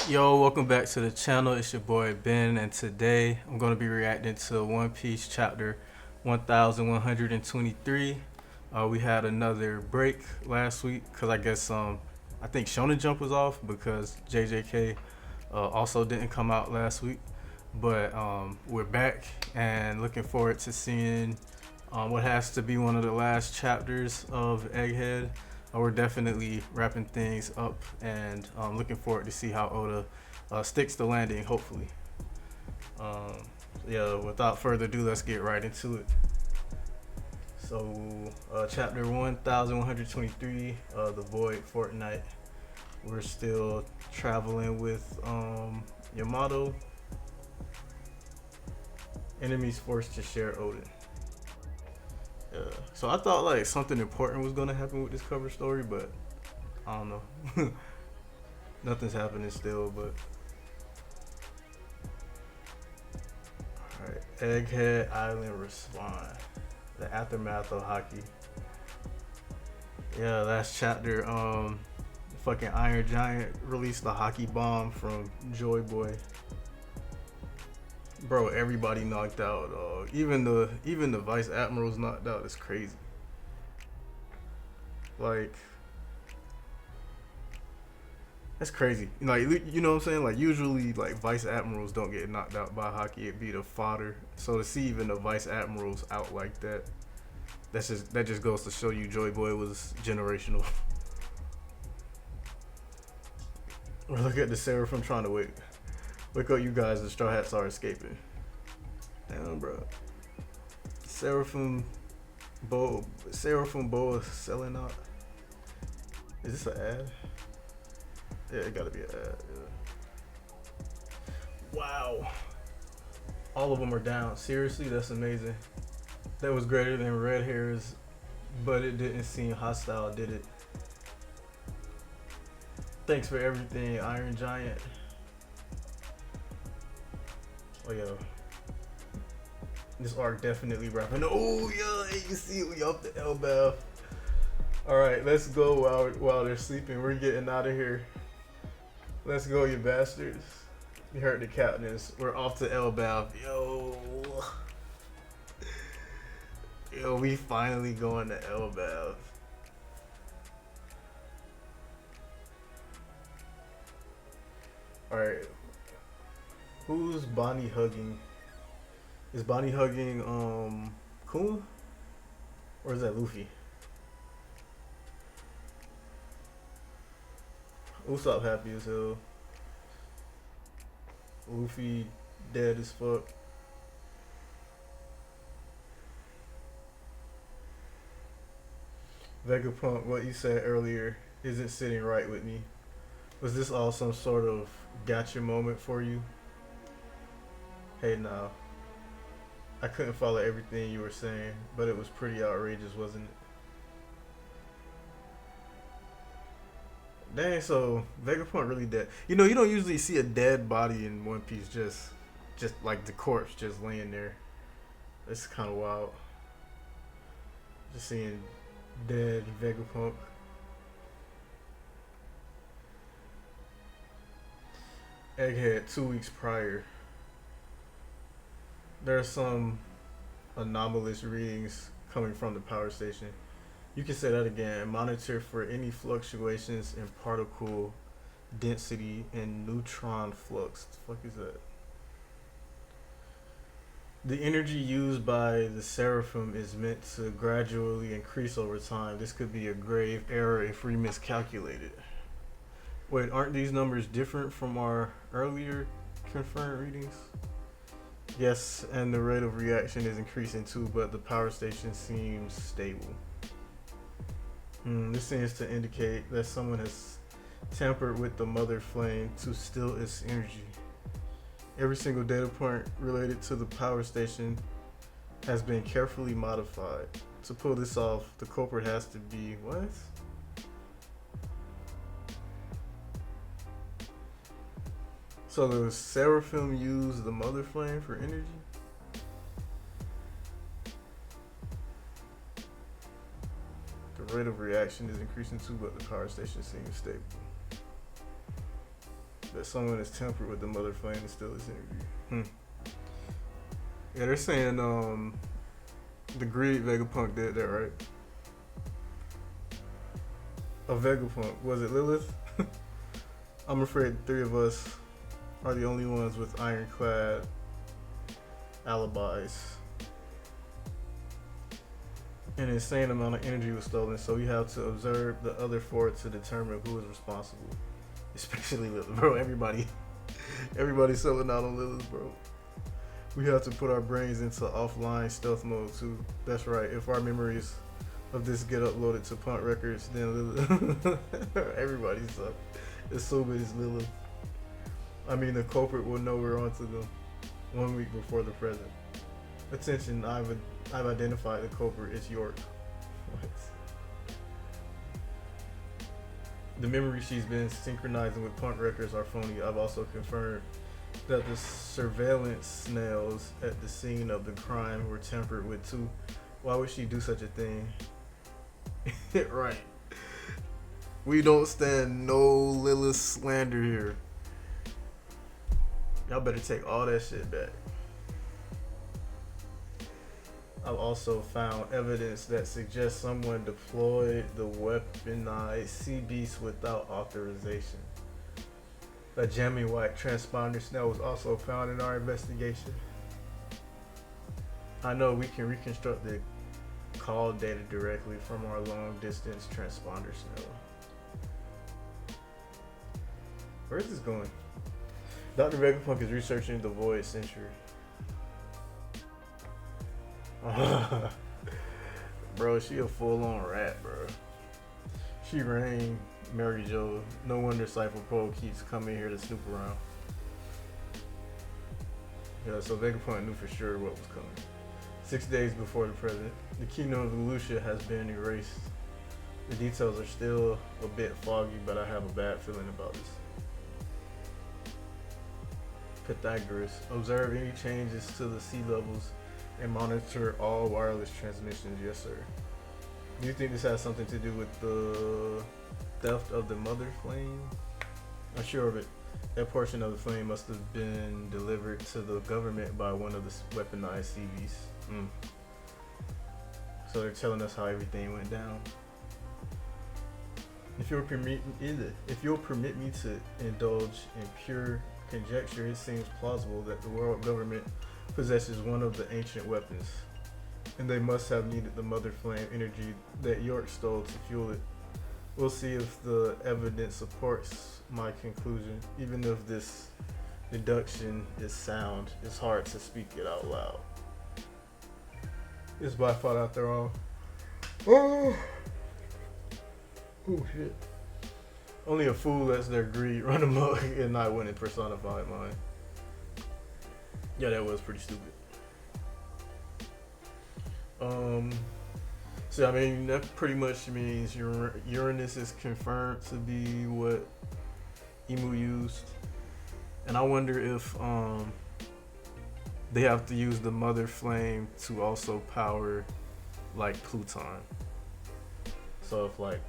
Yo, welcome back to the channel. It's your boy Ben, and today I'm going to be reacting to One Piece chapter 1123. We had another break last week because I think Shonen Jump was off because JJK also didn't come out last week. But we're back and looking forward to seeing what has to be one of the last chapters of Egghead. We're definitely wrapping things up and looking forward to see how Oda sticks the landing, hopefully. Um, yeah, without further ado, let's get right into it. So, chapter 1123, The Void Fortnite. We're still traveling with Yamato. Enemies forced to share Odin. Yeah. So I thought like something important was gonna happen with this cover story, but I don't know. Nothing's happening still, but alright. Egghead Island respond. The aftermath of hockey. Yeah, last chapter, fucking Iron Giant released the hockey bomb from Joy Boy. Bro, everybody knocked out. Even the vice admirals knocked out. It's crazy. Like, that's crazy. Like, you know what I'm saying? Like, usually, like, vice admirals don't get knocked out by hockey. It'd be the fodder. So to see even the vice admirals out like that, that just goes to show you Joy Boy was generational. Or look at the Seraphim trying to wake up you guys. The Straw Hats are escaping. Damn, bro. Seraphim Boa selling out. Is this an ad? Yeah, it gotta be an ad. Yeah. Wow. All of them are down. Seriously, that's amazing. That was greater than Red Hairs, but it didn't seem hostile, did it? Thanks for everything, Iron Giant. Oh, yeah. This arc definitely wrapping. Oh, yeah, you see, we up the Elbaf. Alright, let's go while they're sleeping. We're getting out of here. Let's go, you bastards. You heard the captains. We're off to Elbaf. Yo, we finally going to Elbaf. Alright. Who's Bonnie hugging? Is Bonnie hugging Kuma? Or is that Luffy? Usopp happy as hell. Luffy dead as fuck. Vegapunk, what you said earlier isn't sitting right with me. Was this all some sort of gotcha moment for you? Hey, now. I couldn't follow everything you were saying, but it was pretty outrageous, wasn't it? Dang, so Vegapunk really dead. You know, you don't usually see a dead body in One Piece, just like the corpse just laying there. It's kind of wild. Just seeing dead Vegapunk. Egghead 2 weeks prior. There are some anomalous readings coming from the power station. You can say that again. Monitor for any fluctuations in particle density and neutron flux. The fuck is that? The energy used by the Seraphim is meant to gradually increase over time. This could be a grave error if we miscalculated. Wait, aren't these numbers different from our earlier confirmed readings? Yes, and the rate of reaction is increasing too, but the power station seems stable. This seems to indicate that someone has tampered with the mother flame to steal its energy. Every single data point related to the power station has been carefully modified. To pull this off, the culprit has to be what? So the Seraphim use the mother flame for energy? The rate of reaction is increasing too, but the power station seems stable. that someone is tempered with the mother flame to steal his energy. Yeah, they're saying the Greed Vegapunk did that, right? A Vegapunk. Was it Lilith? I'm afraid the three of us are the only ones with ironclad alibis. An insane amount of energy was stolen, so we have to observe the other four to determine who is responsible. Especially Lilith, bro. Everybody's selling out on Lilith, bro. We have to put our brains into offline stealth mode too. That's right. If our memories of this get uploaded to Punt Records, then Lilith, everybody's up. Assuming it's Lilith. I mean, the culprit will know we're onto them 1 week before the present. Attention, I've identified the culprit. It's York. What? The memories she's been synchronizing with Punt Records are phony. I've also confirmed that the surveillance snails at the scene of the crime were tempered with too. Why would she do such a thing? Right. We don't stand no Lilith slander here. Y'all better take all that shit back. I've also found evidence that suggests someone deployed the weaponized sea beast without authorization. A jamming white transponder snail was also found in our investigation. I know we can reconstruct the call data directly from our long distance transponder snail. Where is this going? Dr. Vegapunk is researching the void century. Bro, she a full-on rat, bro. She rang Mary Jo. No wonder Cypher Pro keeps coming here to snoop around. Yeah, so Vegapunk knew for sure what was coming. 6 days before the present, the kingdom of Lucia has been erased. The details are still a bit foggy, but I have a bad feeling about this. Pythagoras, observe any changes to the sea levels and monitor all wireless transmissions. Yes, sir. Do you think this has something to do with the theft of the mother flame? I'm sure of it. That portion of the flame must have been delivered to the government by one of the weaponized sea beasts. So they're telling us how everything went down. If you'll permit me to indulge in pure conjecture, it seems plausible that the world government possesses one of the ancient weapons, and they must have needed the mother flame energy that York stole to fuel it. We'll see if the evidence supports my conclusion. Even if this deduction is sound, it's hard to speak it out loud. It's by far out there all. Oh shit. Only a fool lets their greed run amok and not win in personified mind. Yeah, that was pretty stupid. So I mean, that pretty much means Uranus is confirmed to be what Emu used, and I wonder if they have to use the mother flame to also power like Pluton. So if like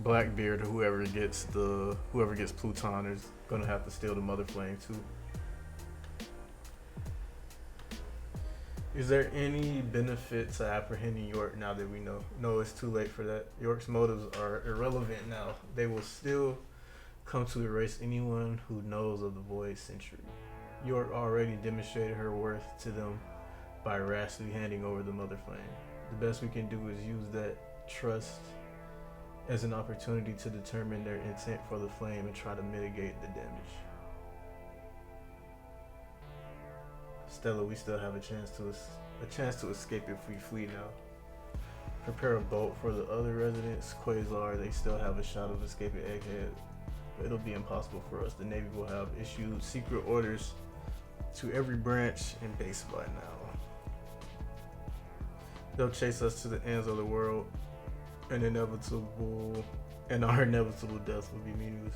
Blackbeard or whoever gets Pluton is gonna have to steal the mother flame too. Is there any benefit to apprehending York now that we know? No, it's too late for that. York's motives are irrelevant now. They will still come to erase anyone who knows of the Void Century. York already demonstrated her worth to them by rashly handing over the mother flame. The best we can do is use that trust as an opportunity to determine their intent for the flame and try to mitigate the damage. Stella, we still have a chance to escape if we flee now. Prepare a boat for the other residents. Quasar, they still have a shot of escaping Egghead, but it'll be impossible for us. The Navy will have issued secret orders to every branch and base by now. They'll chase us to the ends of the world, and our inevitable death will be meaningless.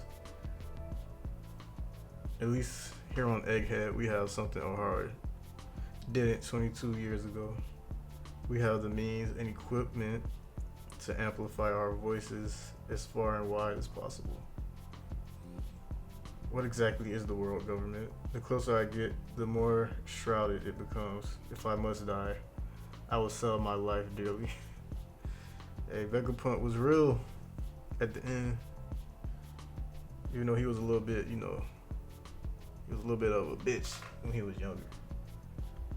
At least here on Egghead, we have something O'Hara didn't 22 years ago. We have the means and equipment to amplify our voices as far and wide as possible. What exactly is the world government? The closer I get, the more shrouded it becomes. If I must die, I will sell my life dearly. Hey, Vegapunk was real at the end. Even though he was a little bit, he was a little bit of a bitch when he was younger.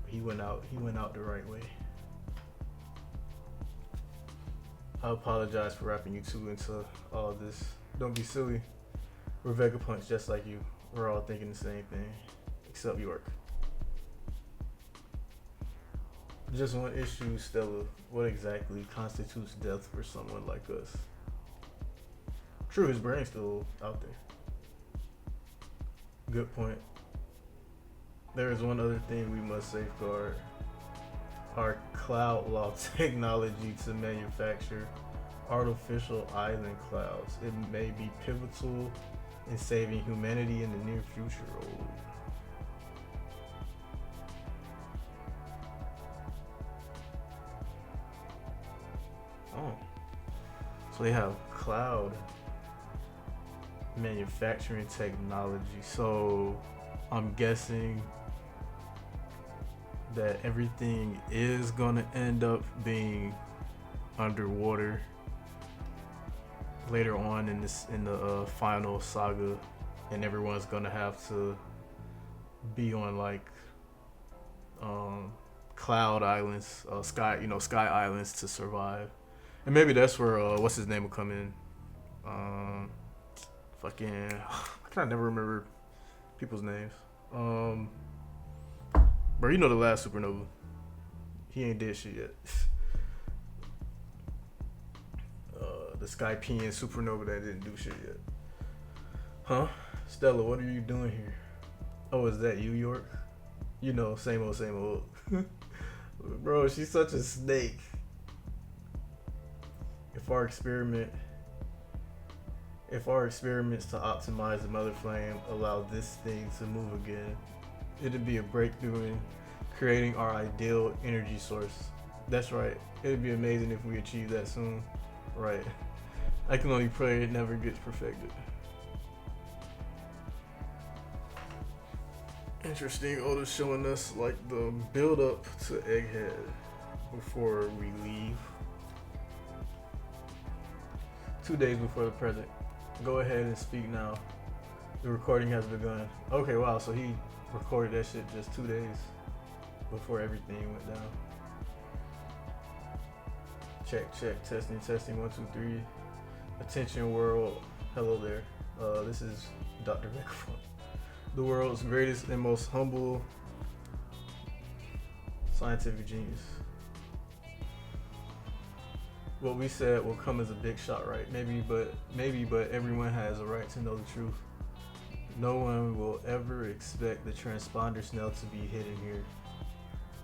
He went out the right way. I apologize for wrapping you two into all of this. Don't be silly. We're Vegapunks just like you. We're all thinking the same thing, except York. Just one issue, Stella. What exactly constitutes death for someone like us? True, his brain's still out there. Good point. There is one other thing we must safeguard. Our cloud law technology to manufacture artificial island clouds. It may be pivotal in saving humanity in the near future. Oh. So they have cloud manufacturing technology. So I'm guessing that everything is gonna end up being underwater later on in the final saga, and everyone's gonna have to be on like cloud islands, sky islands to survive. And maybe that's where what's his name will come in. Fucking I can never remember people's names. Bro, you know the last supernova. He ain't dead shit yet. The Skypean supernova that didn't do shit yet. Huh? Stella, what are you doing here? Oh, is that you, York? You know, same old, same old. Bro, she's such a snake. If our experiments to optimize the mother flame allow this thing to move again, it'd be a breakthrough in creating our ideal energy source. That's right. It'd be amazing if we achieve that soon. Right. I can only pray it never gets perfected. Interesting. Oda's showing us like the build up to Egghead before we leave. 2 days before the present. Go ahead and speak now. The recording has begun. Okay, wow, so he recorded that shit just 2 days before everything went down. Check, testing, 1, 2, 3. Attention world, hello there. This is Dr. Vegapunk, the world's greatest and most humble scientific genius. What we said will come as a big shot, right? Maybe, but everyone has a right to know the truth. No one will ever expect the transponder snell to be hidden here.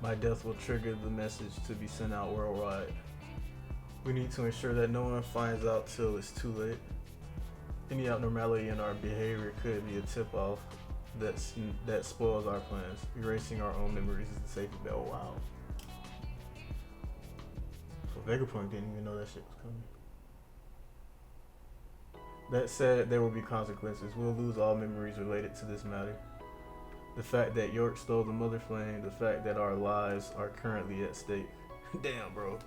My death will trigger the message to be sent out worldwide. We need to ensure that no one finds out till it's too late. Any abnormality in our behavior could be a tip-off that spoils our plans. Erasing our own memories is the safest bet. Oh wow. So Vegapunk didn't even know that shit was coming. That said, there will be consequences. We'll lose all memories related to this matter. The fact that York stole the Mother Flame, the fact that our lives are currently at stake. Damn, bro.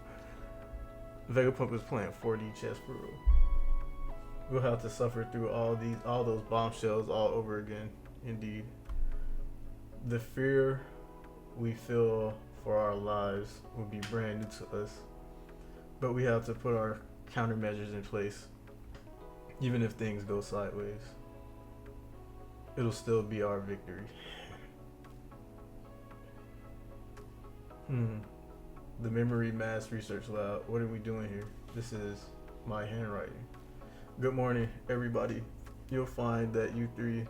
Vegapunk was playing 4D chess for real. We'll have to suffer through all those bombshells all over again. Indeed. The fear we feel for our lives will be brand new to us. But we have to put our countermeasures in place. Even if things go sideways, it'll still be our victory. The Memory Mass Research Lab. What are we doing here? This is my handwriting. Good morning, everybody. You'll find that you three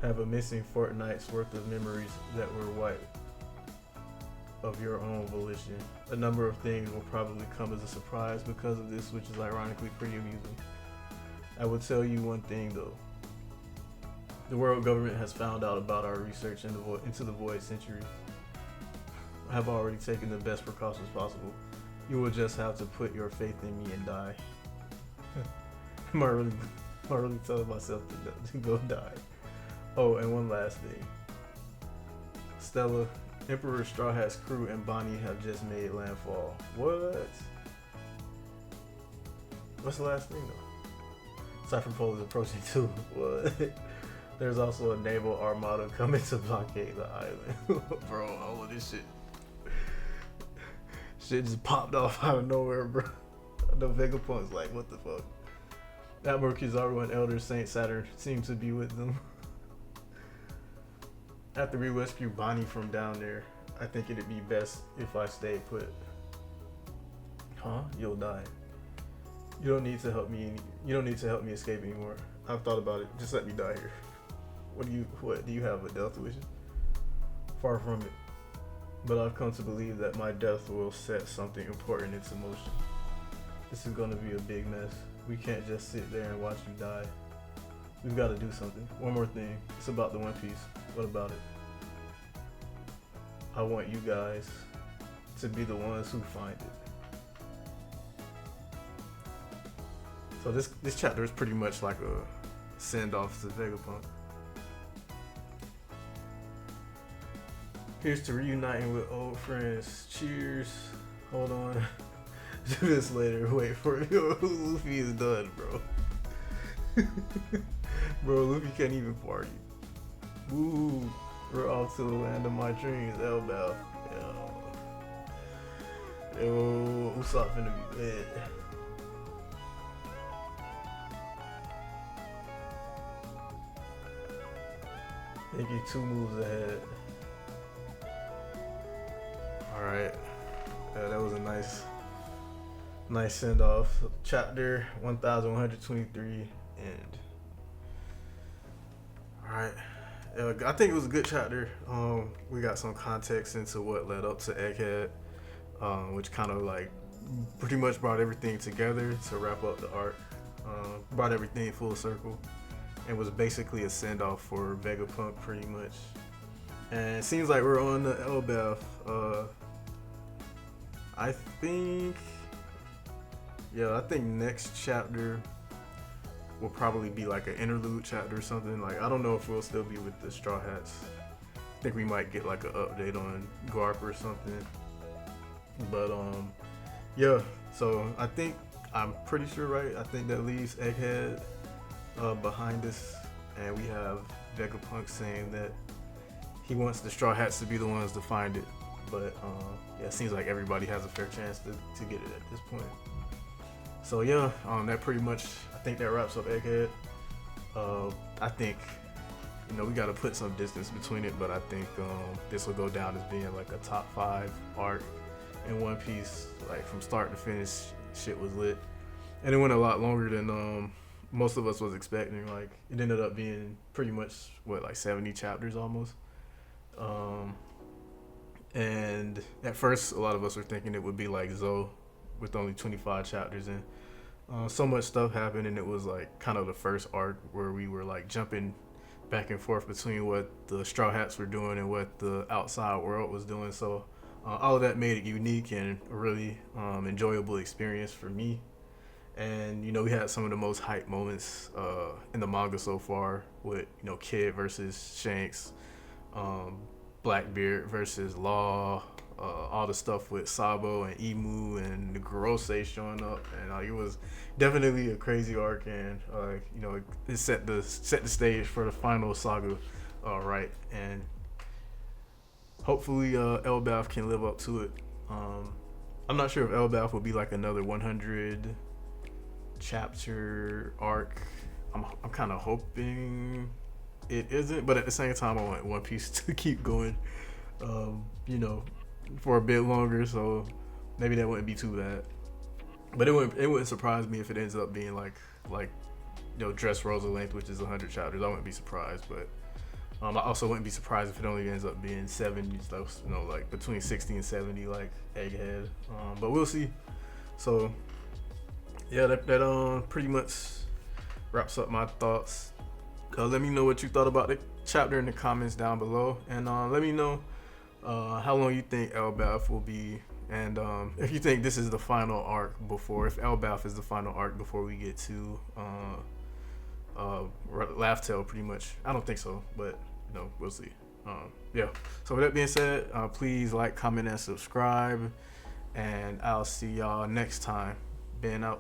have a missing fortnight's worth of memories that were wiped of your own volition. A number of things will probably come as a surprise because of this, which is ironically pretty amusing. I will tell you one thing though. The world government has found out about our research into the void century. I have already taken the best precautions possible. You will just have to put your faith in me and die. Am I really? I'm already telling myself to go die. Oh, and one last thing. Stella, Emperor Straw Hat's crew and Bonnie have just made landfall. What? What's the last thing though? Cypher Pole is approaching too. What? There's also a naval armada coming to blockade the island. Bro, all of this shit just popped off out of nowhere, bro. The Vegapunk's like, what the fuck? Admiral Kizaru and Elder Saint Saturn seem to be with them. After we rescue Bonnie from down there, I think it'd be best if I stay put. Huh? You'll die. You don't need to help me. You don't need to help me escape anymore. I've thought about it. Just let me die here. What do you have, a death wish? Far from it. But I've come to believe that my death will set something important into motion. This is gonna be a big mess. We can't just sit there and watch you die. We've got to do something. One more thing. It's about the One Piece. What about it? I want you guys to be the ones who find it. So this chapter is pretty much like a send off to Vegapunk. Here's to reuniting with old friends. Cheers. Hold on. Do this later. Wait for it. Luffy is done, bro. Bro, Luffy can't even party. Woo. We're off to the land of my dreams, Elbaf. Yo, Usopp finna be lit. Think you 2 moves ahead. Alright. That was a nice send off. Chapter 1123 and alright. I think it was a good chapter. We got some context into what led up to Egghead, which kind of like pretty much brought everything together to wrap up the arc. Brought everything full circle and was basically a send off for Vegapunk pretty much. And it seems like we're on the Elbaf. I think next chapter will probably be like an interlude chapter or something. Like, I don't know if we'll still be with the Straw Hats. I think we might get like an update on Garp or something. But yeah. So I'm pretty sure, right? I think that leaves Egghead behind us, and we have Vegapunk saying that he wants the Straw Hats to be the ones to find it. But yeah, it seems like everybody has a fair chance to get it at this point. So yeah, that pretty much, I think that wraps up Egghead. I think, we got to put some distance between it, but I think this will go down as being like a top 5 arc in One Piece. Like from start to finish, shit was lit, and it went a lot longer than most of us was expecting. Like, it ended up being pretty much like 70 chapters almost. And at first, a lot of us were thinking it would be like Zoe with only 25 chapters in. So much stuff happened, and it was like kind of the first arc where we were like jumping back and forth between what the Straw Hats were doing and what the outside world was doing. So all of that made it unique and a really enjoyable experience for me. And we had some of the most hype moments in the manga so far with Kid versus Shanks, Blackbeard versus Law, all the stuff with Sabo and Emu and the Gorosei showing up, and it was definitely a crazy arc, and it set the stage for the final saga, right? And hopefully Elbaf can live up to it. I'm not sure if Elbaf will be like another 100 chapter arc. I'm kind of hoping it isn't, but at the same time, I want One Piece to keep going, for a bit longer. So maybe that wouldn't be too bad. But it wouldn't surprise me if it ends up being like Dressrosa length, which is 100 chapters. I wouldn't be surprised, but I also wouldn't be surprised if it only ends up being 70 stuff, like between 60 and 70, like Egghead. But we'll see. So yeah, that pretty much wraps up my thoughts. Let me know what you thought about the chapter in the comments down below, and let me know how long you think Elbaf will be, and if you think this is the final arc if Elbaf is the final arc before we get to laugh tale pretty much. I don't think so, but we'll see. Yeah. So with that being said, please like, comment, and subscribe, and I'll see y'all next time. Ben out.